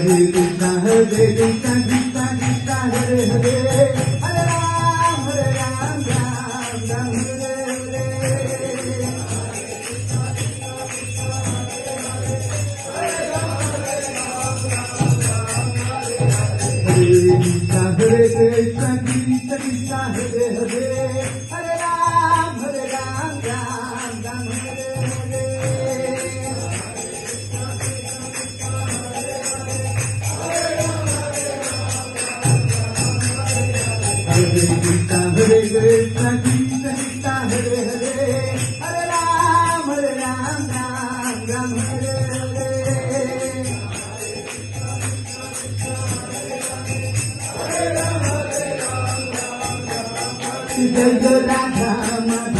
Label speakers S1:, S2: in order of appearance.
S1: Krishna Hare Krishna Krishna Krishna Hare Hare Hare Ram Ram Ram Hare Hare Krishna Hare Krishna Krishna Krishna Hare Hare Hare Ram Ram Ram Hare Hare Hare Krishna Hare Krishna Krishna Krishna Hare Hare Hare Ram Ram Hare Hare Jai Jai Radha